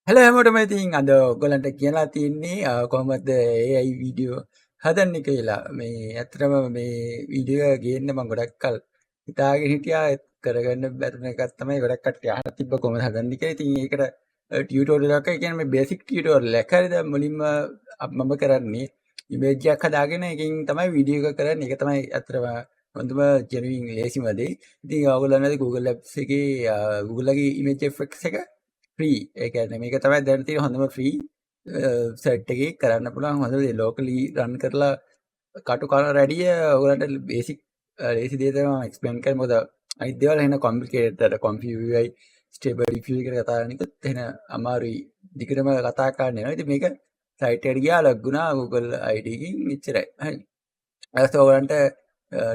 Hello හැමෝටම ඉතින් අද ඔයගොල්ලන්ට කියලා තියෙන්නේ කොහොමද AI වීඩියෝ හදන්නේ කියලා. මේ ඇත්තටම මේ වීඩියෝ එක ගේන්න මම ගොඩක් කල් හිතාගෙන හිටියා කරගන්න බැරි එකක් තමයි ගොඩක් කට්ටිය අහලා තිබ්බ කොහොමද හදන්නේ කියලා. ඉතින් ඒකට ටියුටෝරියල් එකක් ඒ කියන්නේ මේ බේසික් ටියුටෝරියල් එක. හරිද? මුලින්ම මම කරන්නේ ඉමේජ් එකක් හදාගෙන ඒකෙන් තමයි වීඩියෝ එක කරන්නේ. ඒක තමයි ඇත්තටම හොඳම ජෙනුයින් ලේසිම දේ. ඉතින් ඔයගොල්ලන්ට Google Apps එකේ Google ගේ image effects එක ෆ්‍රී. ඒ කියන්නේ මේක තමයි දැන් තියෙන හොඳම ෆ්‍රී සෙට් එකේ කරන්න පුළුවන් හොඳ දේ. ලෝකලි රන් කරලා කටු කරන රැඩිය ඔයගලන්ට බේසික් ලේසි දේ තමයි මම එක්ස්ප්ලেইন කරන්නේ. මොකද අනිත් දේවල් එහෙන කොම්ප්ලිකේටඩ් කොම්පියුටර් ස්ටේබල් රිවියු එකට කතා කරන එකත් එහෙන අමාරුයි. දිගටම කතා කරන්න යනවා. ඉතින් මේක සයිට් එකට ගියා ලොග් වුණා Google ID එකකින් එච්චරයි. හරි. ඊට පස්සේ ඔයගලන්ට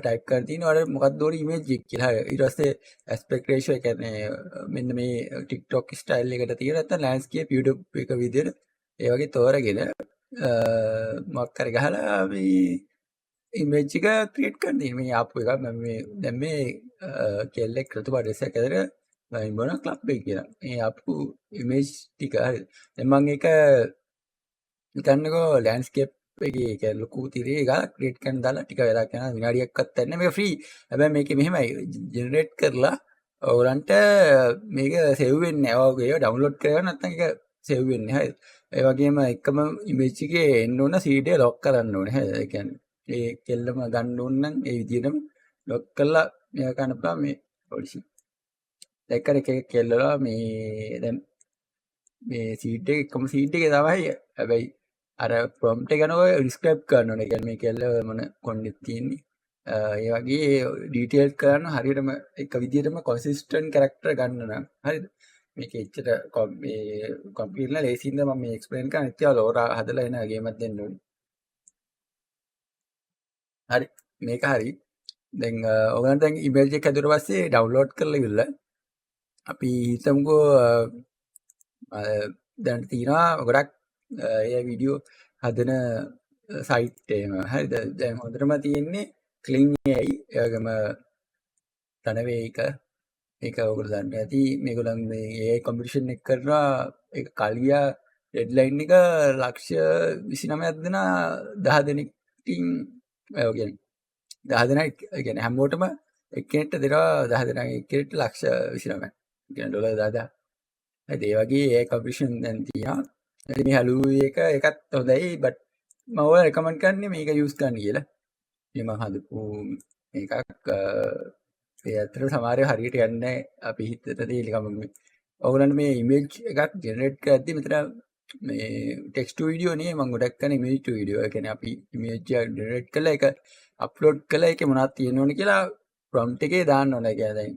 ටයිප් කරලා තියෙනවා ඔයාලට මොකක්ද ඕනේ ඉමේජ් එක කියලා. ඊට පස්සේ aspect ratio ඒ කියන්නේ මෙන්න මේ TikTok ස්ටයිල් එකට තියෙන නැත්නම් landscape YouTube එක විදියට ඒ වගේ තෝරගෙන මොකක් හරි ගහලා මේ ඉමේජ් එක ක්‍රියේට් කරන්න තියෙනවා. මේ ආපු එක මම මේ දැන් මේ කෙල්ලෙක් රතු පාට ඩ්‍රෙස් එකක් ඇඳගෙන මම මොන ක්ලබ් එක කියලා. මේ ආපු ඉමේජ් ටික හරි. දැන් මම ඒක හිතන්නකෝ ලෑන්ඩ්ස්කේප් එකේ ඒ කියන්නේ ලොකු තිරේ ගාලා ක්‍රියේට් කරන්න දාලා ටික වෙලාවක් යනවා විනාඩියක්වත් නැහැ මේක ෆ්‍රී. හැබැයි මේකේ මෙහෙමයි ජෙනරේට් කරලා ඔයගලන්ට මේක සේව් වෙන්නේ නැහැ. ඔයගොල්ලෝ ඒක ඩවුන්ලෝඩ් කරගන්න නැත්නම් ඒක සේව් වෙන්නේ. හරිද? ඒ වගේම එකම ඉමේජ් එකේ එන්න ඕන CD ලොක් කරන්න ඕනේ. හරිද? ඒ කියන්නේ ඒ කෙල්ලම ගන්න ඕන නම් ඒ විදිහටම ලොක් කරලා මේක කරන්න පුළුවන් මේ පොලිසි. දැක්කද එක කෙල්ලලා මේ දැන් මේ සීට් එක එකම සීට් එකේ තමයි. හැබැයි අර ප්‍රොම්ප්ට් එක යනකොට ඩිස්ක්‍රයිබ් කරන්න ඕනේ. ඒ කියන්නේ මේ කෙල්ල මොන කොණ්ඩෙත් තියෙන්නේ. ඒ වගේ ඩීටේල් කරන්න හරියටම එක විදිහටම කොන්සිස්ටන්ට් කැරක්ටර් ගන්න නම් හරිද? මේක එච්චර මේ කම්පියුටර්ලා ලේසියින්ද මම මේ එක්ස්ප්ලেইন කරන්න ඉතින් ලෝරා හදලා එන ගේමක් දෙන්න ඕනේ. හරි. මේක හරි. දැන් ඔයගලන්ට දැන් ඉමේජ් එක හැදුවට පස්සේ ඩවුන්ලෝඩ් කරලා ඉවරලා අපි හිතමුකෝ දැන් තියෙනවා ගොඩක් ඒ වීඩියෝ හදන සයිට් එහෙම හරිද? දැන් හොඳටම තියෙන්නේ ක්ලින් AI ඒ වගේම රණවේයක ඒක ඔයගොල්ලෝ දන්න ඇති. මේගොල්ලන් මේ AI කොම්පිටිෂන් එක කරනවා. ඒක කලියා ඩෙඩ්ලයින් එක ලක්ෂ 29ක් දෙනා 10 දෙනෙක්ටින් ඒ කියන්නේ 10 දෙනා ඒ කියන්නේ හැමෝටම එක්කෙනෙක්ට දෙනවා 10 දෙනා එක්කෙනෙක්ට ලක්ෂ 29ක්. ඒ කියන්නේ ඩොලර් 10000. හරි ඒ වගේ AI කොම්පිටිෂන් දැන් තියෙනවා. ඉතින් මේ හලුයි එක එකත් හොඳයි බට් මම ඔයාලට රෙකමන්ඩ් කරන්නේ මේක යූස් කරන්න කියලා. මේ මම හදපු මේකක් ඒ ඇත්තට සමහර ඒවා හරියට යන්නේ නැහැ. අපි හිතට දේ නිකම් ඔයගොල්ලන්ට මේ ඉමේජ් එකක් ජෙනරේට් කරද්දී මෙතන මේ ටෙක්ස්ට් ටු වීඩියෝ නේ මම ගොඩක් කරන්නේ ඉමේජ් ටු වීඩියෝ. ඒ කියන්නේ අපි ඉමේජ් එක ජෙනරේට් කරලා ඒක අප්ලෝඩ් කරලා ඒකේ මොනවද තියෙන්න ඕනේ කියලා ප්‍රොම්ප්ට් එකේ දාන්න ඕනේ. ඒ කියන්නේ දැන්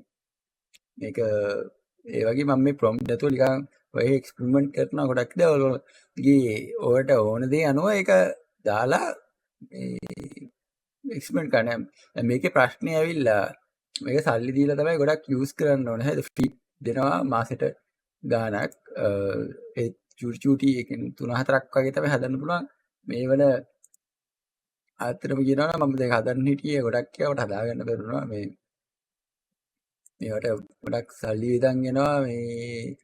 මේක ඒ වගේ මම මේ ප්‍රොම්ප්ට් නැතුව නිකන් ඔය එක්ස්පෙරිමන්ට් කරනවා ගොඩක් දේවල් ඔයගොල්ලෝගේ ඔයාලට ඕන දේ අනුව ඒක දාලා මේ එක්ස්පෙරිමන්ට් කරන්න. දැන් මේකේ ප්‍රශ්නේ ඇවිල්ලා මේක සල්ලි දීලා තමයි ගොඩක් යූස් කරන්න ඕනේ. හරිද? ෆ්‍රී දෙනවා මාසෙට ගාණක්. ඒ චූටි චූටි ඒ කියන්නේ 3-4ක් වගේ තමයි හදන්න පුළුවන්. මේ වල ආතරම කියනවා නම් මම දැන් හදන්න හිටියේ ගොඩක් ඒවාට හදාගන්න බැරුණා. මේවට ගොඩක් සල්ලි වියදම් වෙනවා. මේ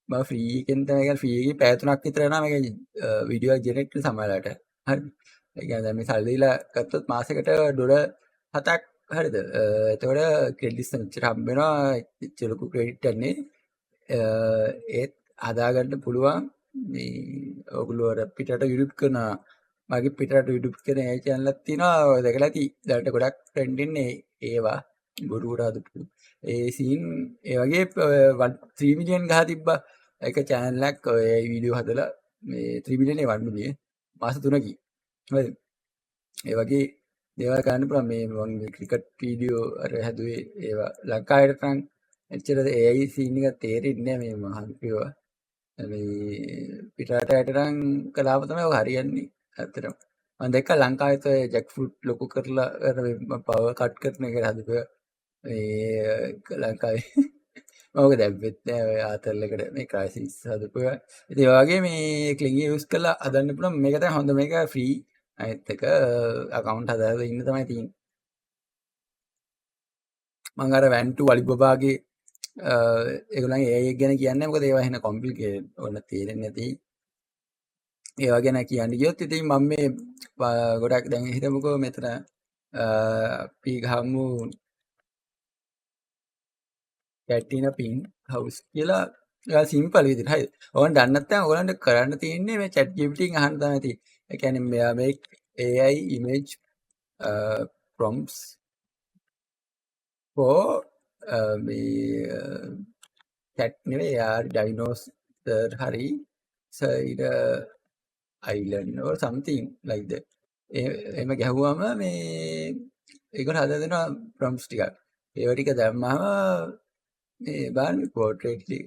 මම ෆ්‍රී එකෙන් තමයි ගන්න. ෆ්‍රී එකේ පැය 3ක් විතර යනවා මේක වීඩියෝ එක ජෙනරේට් කරන සමහරලාට. හරි. ඒ කියන්නේ දැන් මේ සල්ලි දීලා ගත්තොත් මාසෙකට ඩොලර් 7ක් හරිද? එතකොට ක්‍රෙඩිට්ස් මෙච්චර හම්බ වෙනවා. එච්චර ලොකු ක්‍රෙඩිට් එකක් ඒත් හදාගන්න පුළුවන්. මේ ඔයගොල්ලෝ අර පිටරට YouTube කරනවා. මගේ පිටරට YouTube කරන ඒ channel එකක් තියෙනවා. ඔය දැකලා ඇති. දැනට ගොඩක් ට්‍රෙන්ඩ් ඉන්නේ ඒවා. බොරුවට හදපු. ඒ සීන් ඒ වගේ 3 මිලියන් ගහ තිබ්බා. ඒක channel එකක් ඔය වීඩියෝ හදලා මේ 3 මිලියන් 1 මිලියන් මාස 3කින්. හරිද? ඒ වගේ දේවල් කරන්න පුළුවන්. මේ මම ක්‍රිකට් වීඩියෝ අර හැදුවේ ඒවා ලංකාවට නම් එච්චර AI සීන් එක තේරෙන්නේ නැහැ මේ මහන් කිව්වා. මේ පිටරටට නම් කලාව තමයි ඔය හරියන්නේ ඇත්තටම. මම දැක්කා ලංකාවෙත් ඔය ජැක් ෆෘට් ලොකු කරලා අර පවර් කට් කරන එක හදපුවා. මේ ලංකාවේ මම ඔක දැම්මෙත් නෑ ඔය ආතල් එකට මේ ක්‍රයිසිස් හදපුවා. ඉතින් ඒ වගේ මේ ක්ලිංග් යූස් කරලා හදන්න පුළුවන්. මේක තමයි හොඳ මේක ෆ්‍රී. අනිත් එක account හදාගෙන ඉන්න තමයි තියෙන්නේ. මම අර වැන්ටු අලිබබාගේ ඒගොල්ලන්ගේ AI එක ගැන කියන්නේ මොකද ඒවා එහෙන කොම්ප්ලිකේටඩ් ඕන තේරෙන්නේ නැති ඒවා ගැන කියන්න ගියොත් ඉතින් මම මේ ගොඩක් දැන් හිතමුකෝ මෙතන අපි ගහමු කැටින පින් හවුස් කියලා සිම්පල් විදිහට හරි. ඕගොල්ලන් දන්නේ නැත්නම් ඕගොල්ලන්ට කරන්න තියෙන්නේ මේ chat GPT එකෙන් අහන්න තමයි තියෙන්නේ. ඒ කියන්නේ මෙයා මේ AI image prompts for මේ cat නෙවෙයි ඩයිනෝසර් හරි සයිඩ island or something like that. එහෙම ගැහුවම මේ ඒකට හදලා දෙනවා prompts ටිකක්. ඒව ටික දැම්මම මේ බලන්න පෝට්‍රේට් එක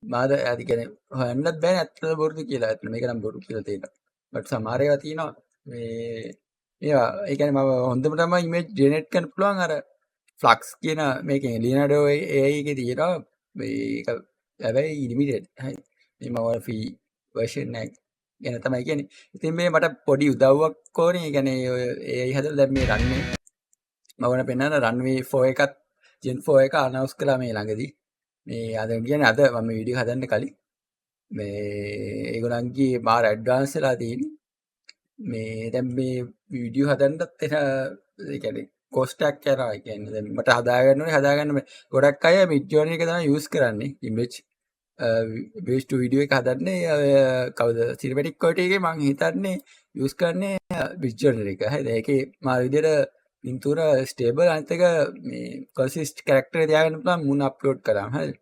මාද ඇති කියන්නේ හොයන්නත් බෑනේ ඇත්තද බොරුද කියලා. ඇත්තට මේක නම් බොරු කියලා තියෙනවා. බට් සමහර ඒවා තියෙනවා මේ ඒවා ඒ කියන්නේ මම හොඳම තමයි ඉමේජ් ජෙනරේට් කරන්න පුළුවන් අර ෆ්ලක්ස් කියන මේකේ ලියනඩෝ AI එකේ තියෙනවා මේක හැබැයි ලිමිටඩ්. හරි. මේ මම ෆ්‍රී version එක ගැන තමයි කියන්නේ. ඉතින් මේ මට පොඩි උදව්වක් ඕනේ. ඒ කියන්නේ ඔය AI හදලා දැන් මේ රන්වේ මම ඕන පෙන්නන රන්වේ 4 එකත් Gen 4 එක අනවුන්ස් කළා මේ ළඟදී. මේ අද කියන්නේ අද මම වීඩියෝ හදන්න කලින් මේ ඒගොල්ලන්ගේ මාර ඇඩ්වාන්ස් වෙලා තියෙන්නේ. මේ දැන් මේ වීඩියෝ හදන්නත් එන ඒ කියන්නේ කොස්ට් එකක් යනවා. ඒ කියන්නේ දැන් මට හදාගන්න ඕනේ හදාගන්න ගොඩක් අය මිඩ්ජෝනි එක තමයි යූස් කරන්නේ. ඉමේජ් බේස් ටු වීඩියෝ එක හදන්නේ කවුද සිනමැටික් කොටි එකේ මම හිතන්නේ යූස් කරන්නේ මිඩ්ජෝනි එක. හරිද? ඒකේ මාර විදියට පින්තූර ස්ටේබල් අනිත් එක මේ කන්සිස්ට් කැරක්ටර් එක තියාගන්න පුළුවන් මුණ අප්ලෝඩ් කරාම. හරිද?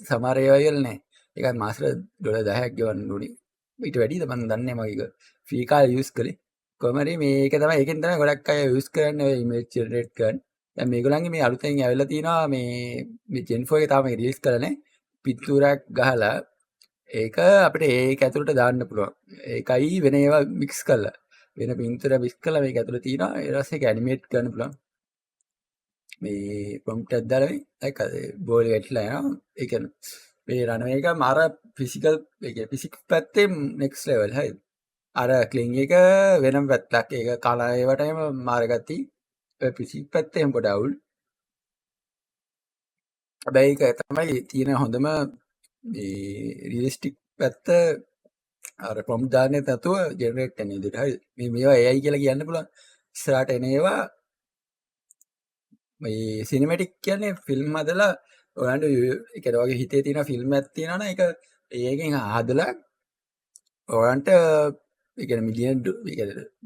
සමහර ඒවා වල නෑ. ඒකත් මාසෙට $10ක් ගෙවන්න ඕනේ. ඊට වැඩිද මම දන්නේ නැහැ මම ඒක ෆ්‍රී කාලේ යූස් කළේ. කොහොම හරි මේක තමයි ඒකෙන් තමයි ගොඩක් අය යූස් කරන්නේ ඔය ඉමේජ් ජෙනරේට් කරන්න. දැන් මේගොල්ලන්ගේ මේ අලුතෙන් ඇවිල්ලා තියෙනවා මේ Gen 4 එකේ තාම රිලීස් කරලා නැහැ. පින්තූරයක් ගහලා ඒක අපිට ඒක ඇතුළට දාන්න පුළුවන්. ඒකයි වෙන ඒවා මික්ස් කරලා වෙන පින්තූර මික්ස් කරලා මේක ඇතුළේ තියෙනවා. ඊට පස්සේ ඒක ඇනිමේට් කරන්න පුළුවන්. මේ ප්‍රොම්ප්ට් එකක් දාලා මේ ඒක බෝල් වැටිලා යනවා. ඒ කියන්නේ මේ රන්වේ එක මාර ෆිසිකල් ඒ කියන්නේ ෆිසික්ස් පැත්තේ නෙක්ස්ට් ලෙවල්. හරිද? අර ක්ලින් එක වෙනම පැත්තක්. ඒක කලර් ඒවටම මාර ගති. ඔය ෆිසික්ස් පැත්තේ එහෙම පොඩ අවුල්. හැබැයි ඒක තමයි තියෙන හොඳම මේ රියලිස්ටික් පැත්ත අර ප්‍රොම්ප්ට් දාන්නේ නැතුව ජෙනරේට් කරන විදිහට. හරිද? මේ මේවා AI කියලා කියන්න පුළුවන්. ඉස්සරහට එන ඒවා මේ සිනමැටික් කියන්නේ ෆිල්ම් හදලා ඔයාලට ඒ කියන්නේ ඔයගේ හිතේ තියෙන ෆිල්ම් එකක් තියෙනවා නම් ඒක ඒකෙන් හදලා ඔයාලට ඒ කියන්නේ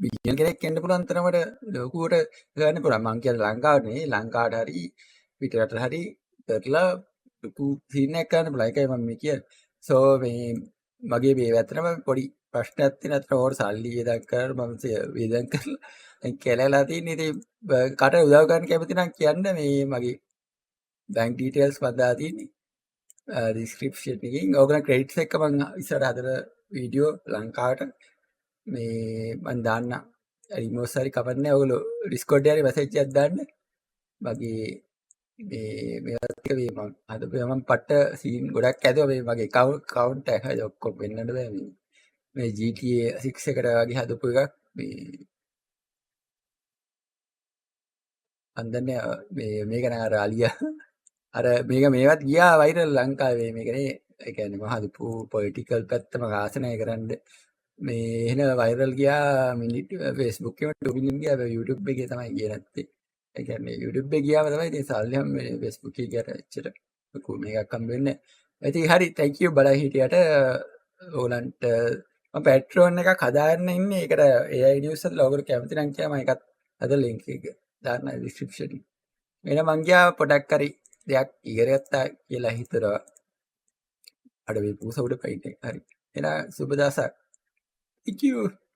මිලියන් කෙනෙක් එන්න පුළුවන් තරමට ලොකුවට ගන්න පුළුවන්. මං කියන්නේ ලංකාවට නෙවෙයි ලංකාවට හරි පිටරට හරි කරලා ලොකු සීන් එකක් ගන්න පුළුවන්. ඒකයි මම මේ කියන්නේ. සෝ මේ මගේ මේ ඇත්තටම පොඩි ප්‍රශ්නයක් තියෙන අතර ඕර සල්ලි වේදම් කරලා මම වේදම් කරලා දැන් කැලලා තියෙන්නේ. ඉතින් කට උදව් ගන්න කැමති නම් කියන්න මේ මගේ බැංක් ඩීටේල්ස් මම දාලා තියෙන්නේ ඩිස්ක්‍රිප්ෂන් එකකින්. ඕගොල්ලෝ ක්‍රෙඩිට්ස් එක මම ඉස්සරහ හදන වීඩියෝ ලංකාවට මේ මම දාන්න රිමෝට් හරි කවන්නේ. ඔයගොල්ලෝ ඩිස්කෝඩ් එකේ මැසේජ් එකක් දාන්න. මගේ මේවත් එක මේ මම හදපු මම පට්ට සීන් ගොඩක් ඇදුවා. මේ මගේ account එක හරි ඔක්කොම වෙන්නද බෑ මේ GTA 6 එකට වගේ හදපු එකක් මේ අන්දන්නේ මේක නෑ අර අලියා අර මේක මේවත් ගියා වයිරල් ලංකාවේ මේකනේ. ඒ කියන්නේ මම හදපු පොලිටිකල් පැත්තම ආසනය කරන්න මේ එහෙන වයිරල් ගියා මිනිත් Facebook එකේ 2 මිලියන් ගියා. YouTube එකේ තමයි ගියේ නැත්තේ. ඒ කියන්නේ YouTube එකේ ගියාම තමයි ඉතින් සල්ලි හැම වෙලේ Facebook එකේ ගියට එච්චර ලොකු මේකක් හම්බ වෙන්නේ නැහැ. ඉතින් හරි thank you බලලා හිටියට ඕලන්ට මම Patreon එකක් හදාගෙන ඉන්නේ. ඒකට AI news වල ඔයගොල්ලෝ කැමති නම් කියම එකත් අද link එක දාන්න description එකේ. මෙන්න මං ගියා පොඩක් හරි දෙයක් ඉගෙන ගත්තා කියලා හිතනවා. අර මේ පූස උඩ පයින් එක හරි. එහෙනම් සුබ දවසක්. Thank you.